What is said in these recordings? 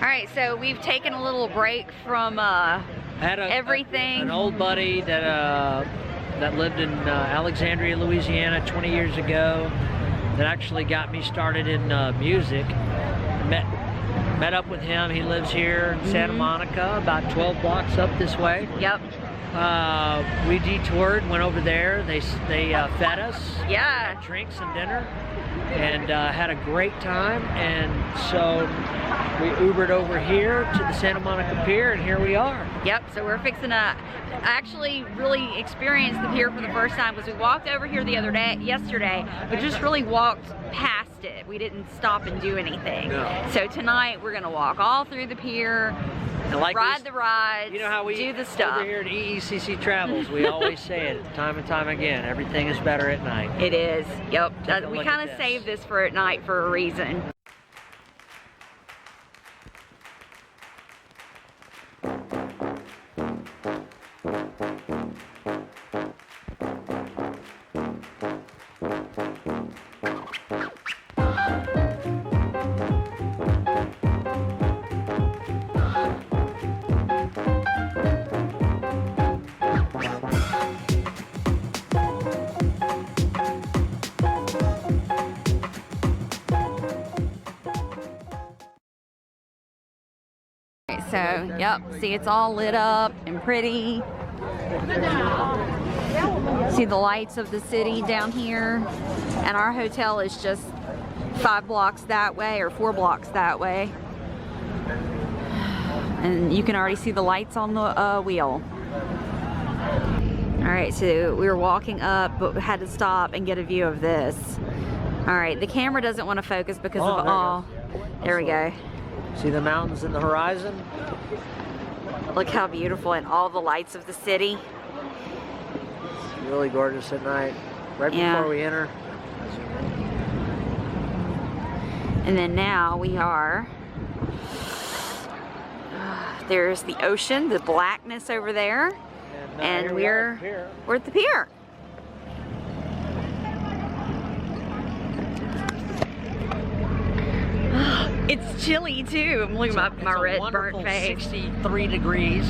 Alright, so we've taken a little break from everything. An old buddy that lived in Alexandria, Louisiana 20 years ago that actually got me started in music. Met up with him. He lives here in Santa Monica, about 12 blocks up this way. Yep. We detoured, went over there. They fed us. Yeah. Drinks and dinner, and had a great time. And so we Ubered over here to the Santa Monica Pier, and here we are. Yep. So we're fixing to actually really experience the pier for the first time, because we walked over here the other day, yesterday, but just really walked past it. We didn't stop and do anything. No. So tonight we're gonna walk all through the pier. Like ride the rides, you know how we do the stuff. Over here at EECC Travels, we always say it time and time again, everything is better at night. It is, yep. We look kind at of this. saved this for at night for a reason. So, yep, see, it's all lit up and pretty. See the lights of the city down here. And our hotel is just 5 blocks that way, or 4 blocks that way. And you can already see the lights on the wheel. Alright, so we were walking up, but we had to stop and get a view of this. Alright, the camera doesn't want to focus because of all. There we go. See the mountains in the horizon? Look how beautiful, and all the lights of the city. It's really gorgeous at night. Right before we enter. And then now we are, there's the ocean, the blackness over there. And we're at the pier. It's chilly too. I'm looking at my red burnt face. 63 degrees.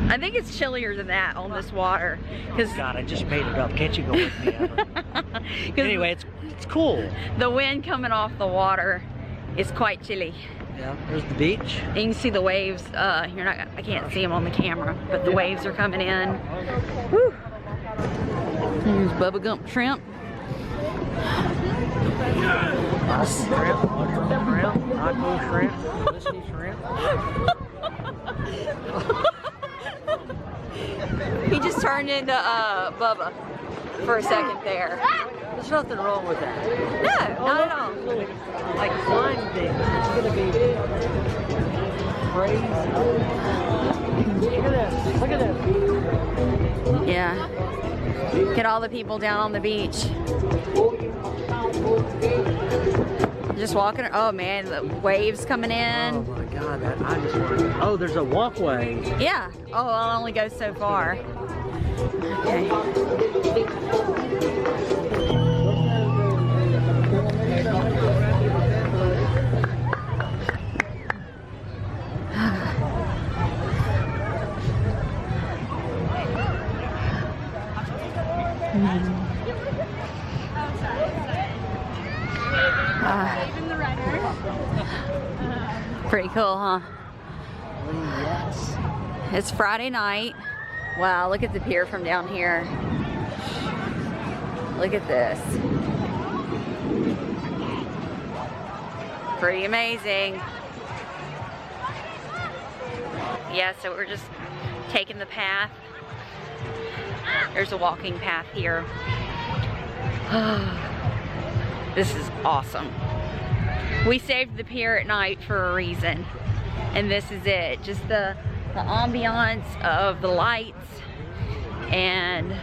I think it's chillier than that on this water. God, I just made it up. Can't you go with me ever? Anyway, it's cool. The wind coming off the water is quite chilly. Yeah, there's the beach. You can see the waves. I can't see them on the camera, but the waves are coming in. Woo. There's Bubba Gump shrimp. Shrimp, taco shrimp, whiskey shrimp. He just turned into Bubba for a second there. There's nothing wrong with that. No, not at all. Like flying things, it's gonna be crazy. Look at that. Yeah. Get all the people down on the beach. Just walking. Oh man, the waves coming in. Oh my God, I just want to. Oh, there's a walkway. Yeah. Oh, I'll only go so far. Okay. Pretty cool, huh? Yes. It's Friday night. Wow, look at the pier from down here. Look at this. Pretty amazing. Yeah, so we're just taking the path. There's a walking path here. This is awesome. We saved the pier at night for a reason, and this is it. Just the ambiance of the lights, and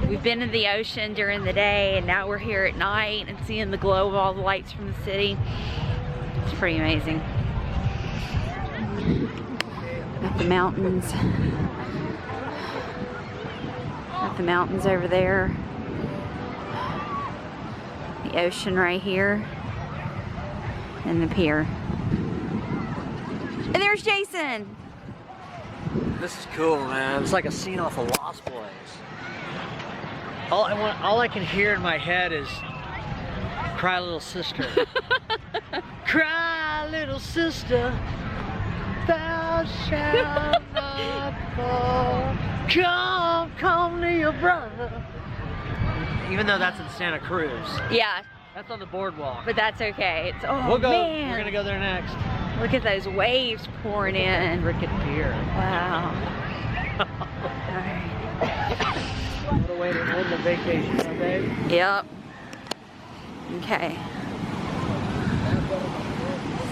we've been in the ocean during the day, and now we're here at night and seeing the glow of all the lights from the city. It's pretty amazing. Got the mountains. Got the mountains over there. The ocean right here. And the pier. And there's Jason. This is cool, man. It's like a scene off of Lost Boys. All I can hear in my head is "Cry Little Sister." Cry, little sister, thou shalt not fall. Come to your brother. Even though that's in Santa Cruz. Yeah. That's on the boardwalk. But that's okay. It's, oh, we'll go. man. We're gonna go there next. Look at those waves pouring in. Frigid Pier. Wow. Alright. What a way to end the vacation, huh, babe? Yep. Okay.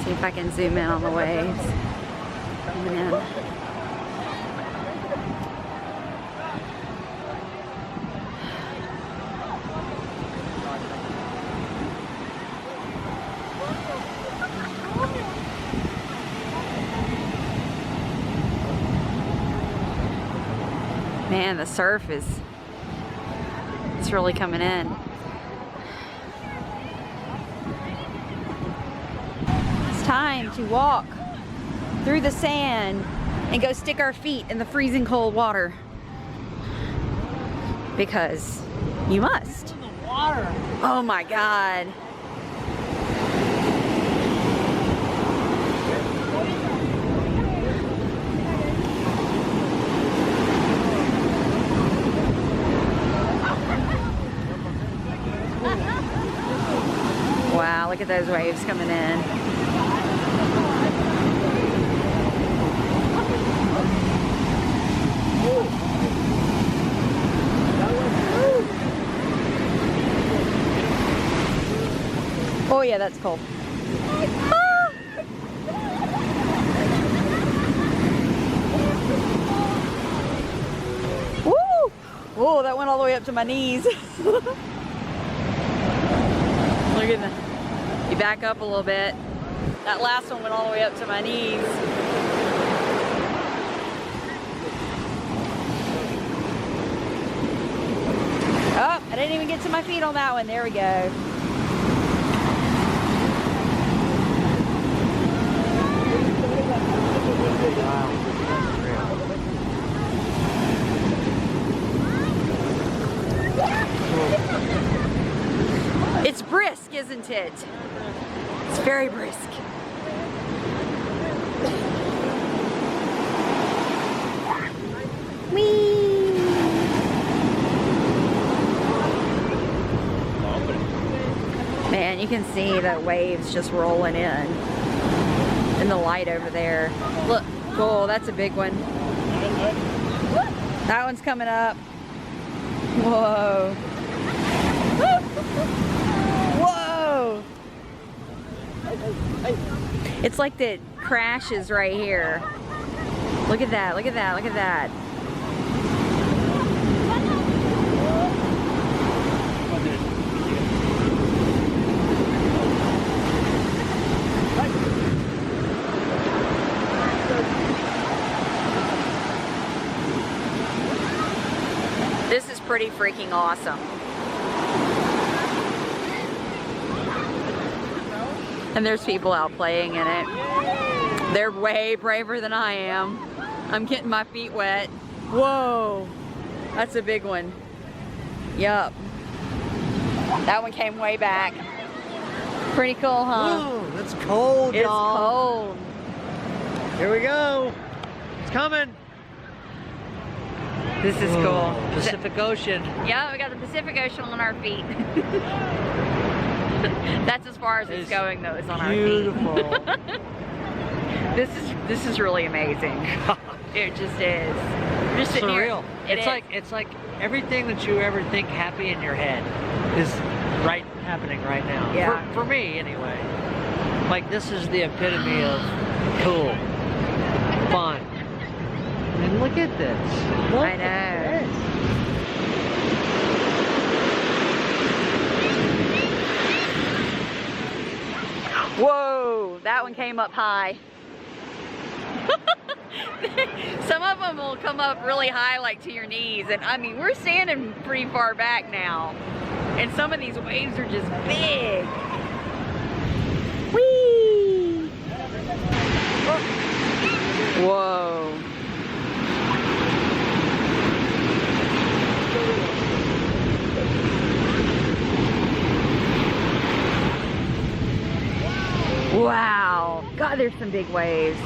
See if I can zoom in on the waves. Coming in. Man, the surf is, it's really coming in. It's time to walk through the sand and go stick our feet in the freezing cold water. Because you must. In the water. Oh my God. Wow, look at those waves coming in. Oh yeah, that's cool. Ah! Woo! Whoa, that went all the way up to my knees. Look at that. You back up a little bit. That last one went all the way up to my knees. Oh, I didn't even get to my feet on that one. There we go. It's brisk, isn't it? It's very brisk. Whee! Man, you can see the waves just rolling in. And the light over there. Look, cool, that's a big one. That one's coming up. Whoa. Whoa! It's like the crashes right here. Look at that, look at that, look at that. This is pretty freaking awesome. And there's people out playing in it. They're way braver than I am. I'm getting my feet wet. Whoa, that's a big one. Yup. That one came way back. Pretty cool, huh? Whoa, that's cold, y'all. It's cold. Here we go. It's coming. This is cool. Pacific Ocean. Yeah, we got the Pacific Ocean on our feet. That's as far as it's going, though. It's on our feet. Beautiful. This is really amazing. It just is. We're just sitting Surreal. Here. It's like everything that you ever think happy in your head is happening right now. Yeah. For me, anyway. Like, this is the epitome of cool, fun. And look at this. Look I know. Whoa, that one came up high. Some of them will come up really high, like to your knees. And I mean, we're standing pretty far back now. And some of these waves are just big. Whee! Whoa. Wow. God, there's some big waves.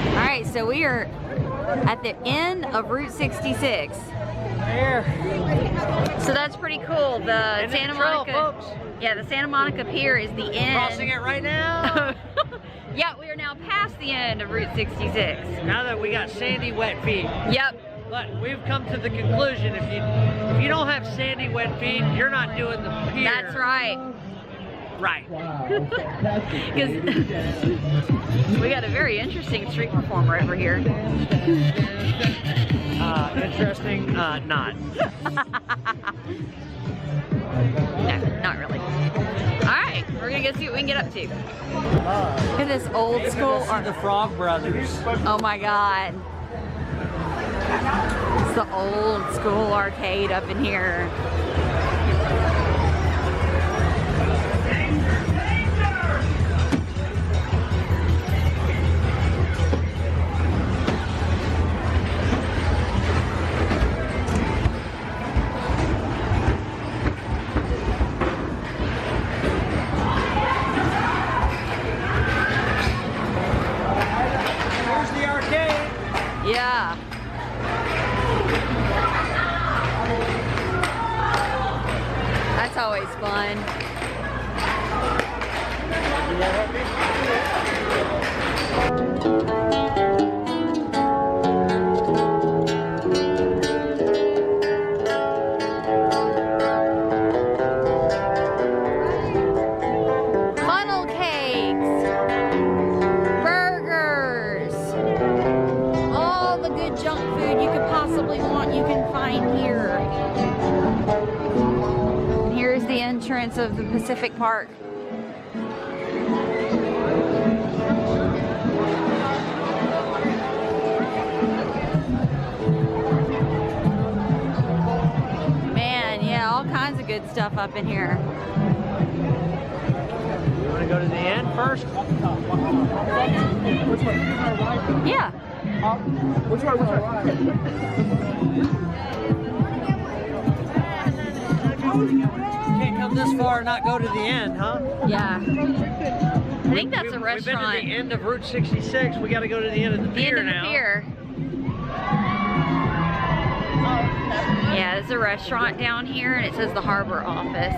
All right, so we are at the end of Route 66. There. So that's pretty cool. The End of Santa the trail, Monica, folks. yeah, the Santa Monica Pier is the end. Crossing it right now. Yeah, we are now past the end of Route 66. Now that we got sandy, wet feet. Yep. But we've come to the conclusion, if you don't have sandy, wet feet, you're not doing the pier. That's right. Right. Because we got a very interesting street performer over here. Interesting? Not. No, not really. Alright, we're gonna go see what we can get up to. Look at this old school art. The Frog Brothers. Oh my god. It's the old school arcade up in here. Here's the arcade. Yeah. That's always fun. Funnel cakes, burgers, all the good junk food you could possibly want you can find here. Here's the entrance of the Pacific Park. Man, yeah, all kinds of good stuff up in here. You want to go to the end first? Yeah. Which one? Can't come this far and not go to the end, huh? Yeah. I think that's a We've been restaurant. to the end of Route 66. We got to go to the end of the The pier end of now. the pier. Yeah, there's a restaurant down here and it says the harbor office.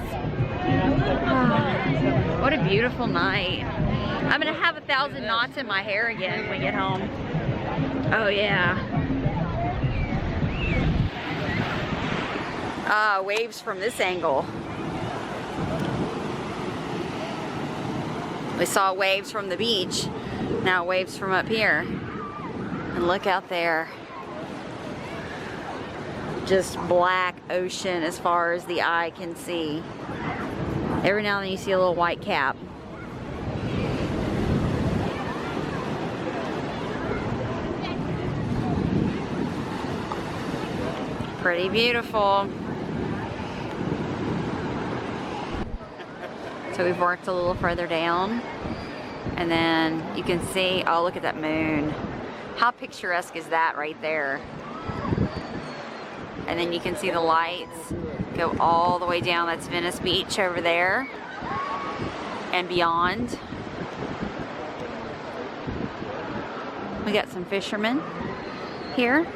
What a beautiful night. I'm gonna have 1,000 knots in my hair again when we get home. Oh yeah. Waves from this angle. We saw waves from the beach. Now waves from up here. And look out there. Just black ocean as far as the eye can see. Every now and then you see a little white cap. Pretty beautiful. So we've worked a little further down. And then you can see, oh, look at that moon. How picturesque is that right there? And then you can see the lights go all the way down. That's Venice Beach over there and beyond. We got some fishermen here.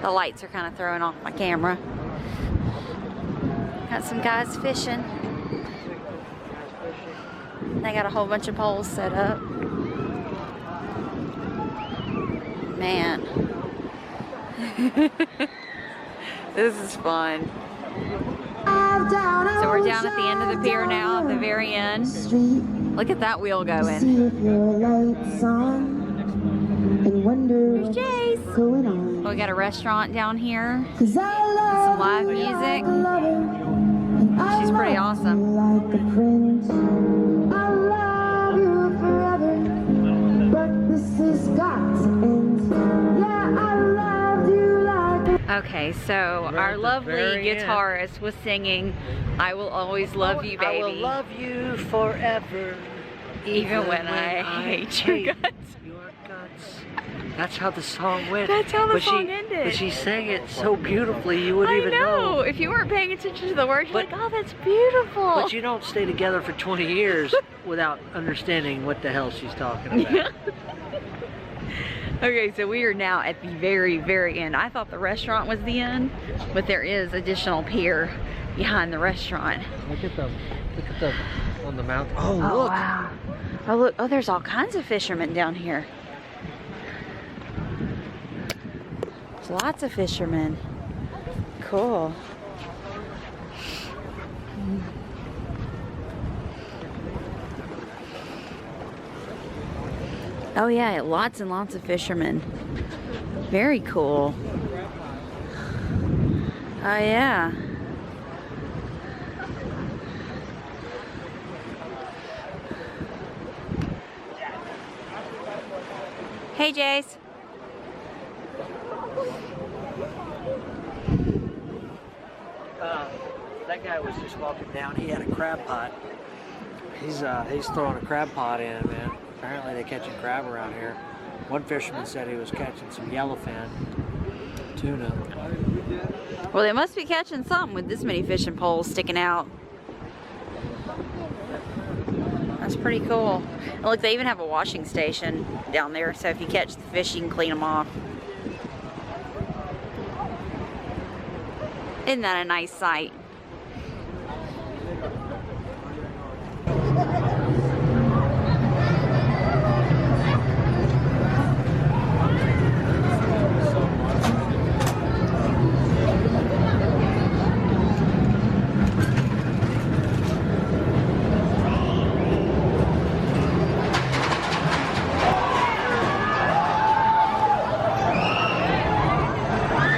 The lights are kind of throwing off my camera. Got some guys fishing. They got a whole bunch of poles set up. Man. This is fun. So we're down at the end of the pier now, at the very end. Look at that wheel going. There's Jace. We got a restaurant down here. Some live music. She's pretty awesome. Okay, so our lovely guitarist was singing "I Will Always Love You, Baby." I will love you forever. Even when I hate your guts. Your guts. That's how the song went. That's how the song ended. But she sang it so beautifully, you wouldn't even know. If you weren't paying attention to the words, you're like, oh, that's beautiful. But you don't stay together for 20 years without understanding what the hell she's talking about. Okay, so we are now at the very, very end. I thought the restaurant was the end, but there is additional pier behind the restaurant. Look at the on the mountain. Oh, Oh, look. wow. Oh, look. Oh, there's all kinds of fishermen down here. There's lots of fishermen. Cool. Oh yeah, lots and lots of fishermen. Very cool. Oh yeah. Hey Jace. That guy was just walking down. He had a crab pot. He's throwing a crab pot in, man. Apparently they're catching crab around here. One fisherman said he was catching some yellowfin tuna. Well, they must be catching something with this many fishing poles sticking out. That's pretty cool. And look, they even have a washing station down there, so if you catch the fish, you can clean them off. Isn't that a nice sight?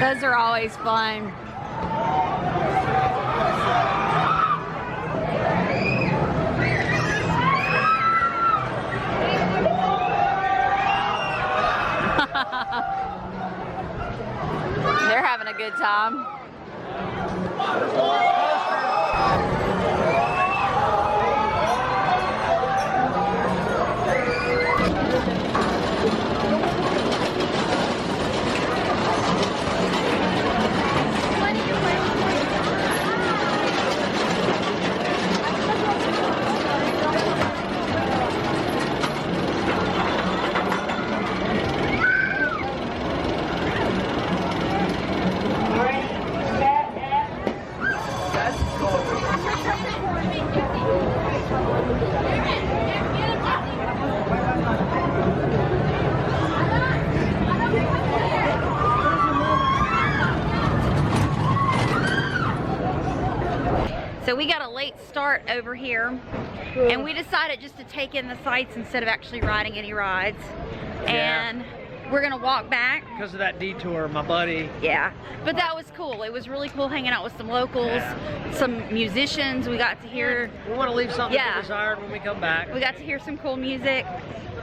Those are always fun. They're having a good time. So we got a late start over here, and we decided just to take in the sights instead of actually riding any rides. And we're gonna walk back. Because of that detour, my buddy. Yeah, but that was cool. It was really cool hanging out with some locals, some musicians. We got to hear. We want to leave something to be desired when we come back. We got to hear some cool music.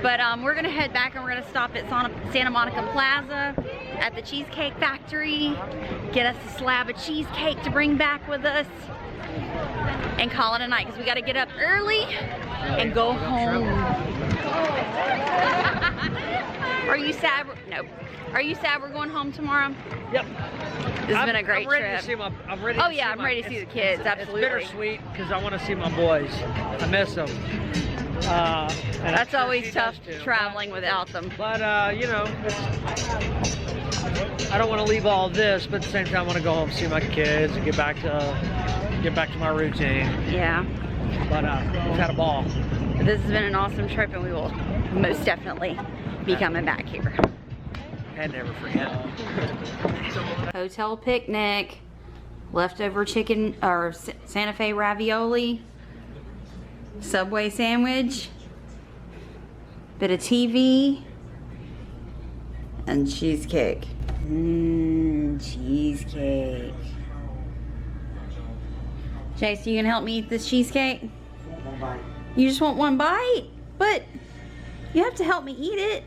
But we're gonna head back and we're gonna stop at Santa Monica Plaza at the Cheesecake Factory, get us a slab of cheesecake to bring back with us, and call it a night because we got to get up early and go home. Are you sad? No. Are you sad we're going home tomorrow? Yep. This has been a great trip. I'm ready to see the kids. Absolutely. It's bittersweet because I want to see my boys. I miss them. That's always tough traveling without them. But you know, I don't want to leave all this, but at the same time, I want to go home, see my kids, and get back to my routine. Yeah. But we've had a ball. This has been an awesome trip, and we will most definitely be coming back here. And never forget. Hotel picnic, leftover chicken or Santa Fe ravioli, Subway sandwich, bit of TV, and cheesecake. Cheesecake. Jace, you can help me eat this cheesecake? One bite. You just want one bite? But you have to help me eat it.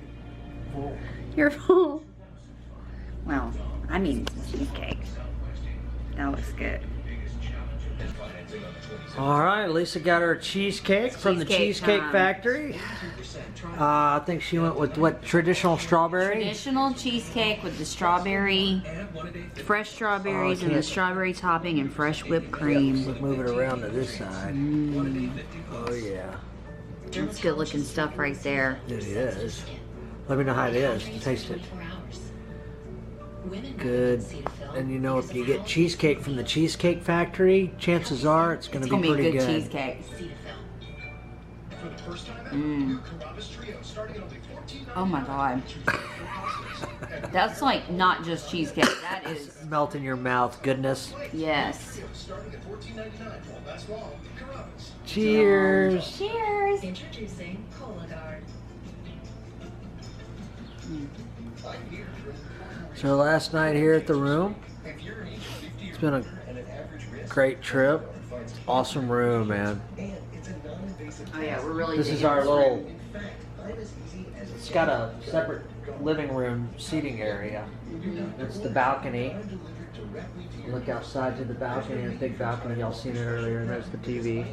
Full. You're full. Well, I mean cheesecake. That looks good. All right, Lisa got her cheesecake from the Cheesecake time. Factory. I think she went with what, traditional strawberry? Traditional cheesecake with the strawberry, fresh strawberries and the strawberry topping and fresh whipped cream. Let's move it around to this side. Oh yeah. That's good looking stuff right there. It is. Let me know how it is. Taste it. Good. And you know, if you get cheesecake from the Cheesecake Factory, chances are it's going to be pretty good. Cheesecake. Oh my god. That's like not just cheesecake. That is melt in your mouth goodness. Yes. Cheers. Cheers. Introducing Colaguard. So last night here at the room, it's been a great trip. Awesome room, man. Oh yeah, we're really. This is our little. It's got a separate living room seating area. It's the balcony. Look outside to the balcony, a big balcony. Y'all seen it earlier, and there's the TV.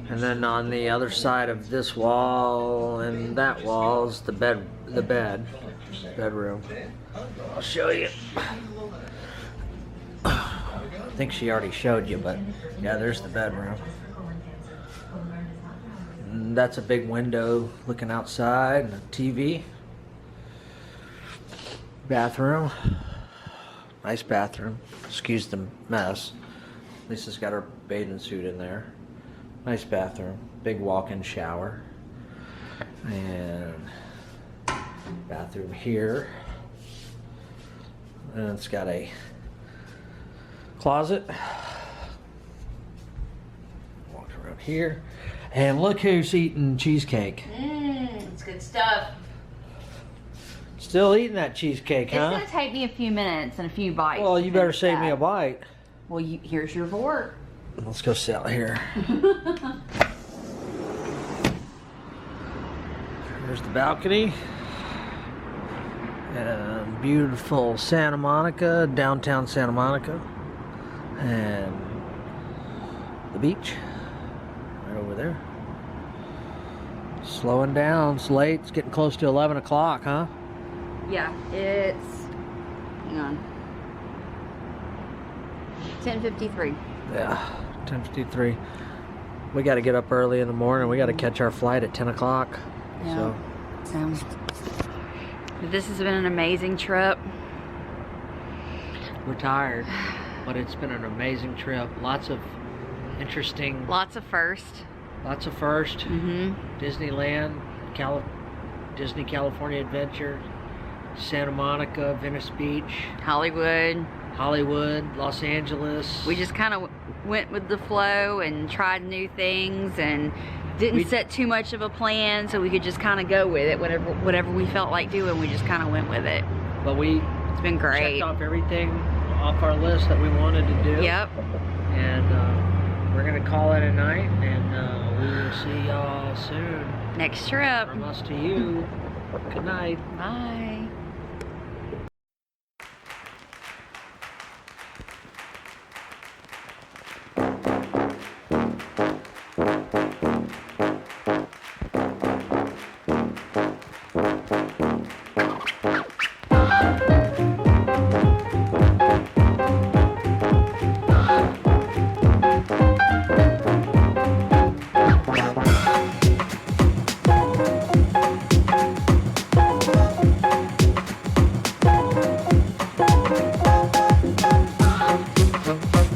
And then on the other side of this wall and that wall is the bedroom. I'll show you. I think she already showed you, but yeah, there's the bedroom. And that's a big window looking outside, and a TV. Bathroom. Nice bathroom. Excuse the mess. Lisa's got her bathing suit in there. Nice bathroom. Big walk-in shower. And bathroom here. And it's got a closet. Walk around here. And look who's eating cheesecake. It's good stuff. Still eating that cheesecake, huh? It's gonna take me a few minutes and a few bites. Well, you better finish save me that. a bite. Well, here's your fork. Let's go sit out here. There's the balcony. And beautiful Santa Monica, downtown Santa Monica. And the beach, right over there. Slowing down, it's late, it's getting close to 11 o'clock, huh? Yeah, it's, hang on, 10:53. Yeah, 10:53. We got to get up early in the morning. We got to catch our flight at 10 o'clock. Yeah. So This has been an amazing trip. we're tired, but it's been an amazing trip. Lots of interesting, Lots of firsts. Disneyland, Disney California Adventure, Santa Monica, Venice Beach, Hollywood. Los Angeles. We just kind of went with the flow and tried new things and didn't set too much of a plan, so we could just kind of go with it. Whatever we felt like doing, we just kind of went with it. But It's been great. checked off everything off our list that we wanted to do. Yep. And we're gonna call it a night, and we will see y'all soon. Next trip. From us to you. Good night. Bye.